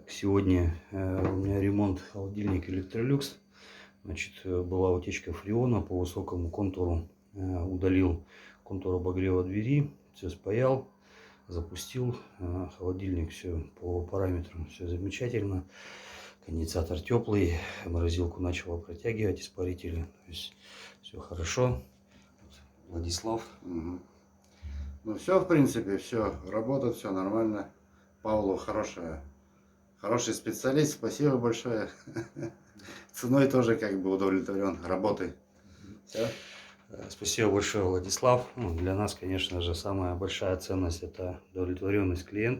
Сегодня у меня ремонт холодильник Electrolux. Значит, была утечка фреона по высокому контуру. Удалил контур обогрева двери, все спаял, запустил. Холодильник, все по параметрам, все замечательно. Конденсатор теплый, морозилку начала протягивать, испарители. То есть все хорошо. Владислав. Угу. Ну все, в принципе, все работает, все нормально. Павлу хороший специалист, спасибо большое. Ценой тоже как бы удовлетворен, работой. Все. Спасибо большое, Владислав. Для нас, конечно же, самая большая ценность — это удовлетворенность клиента.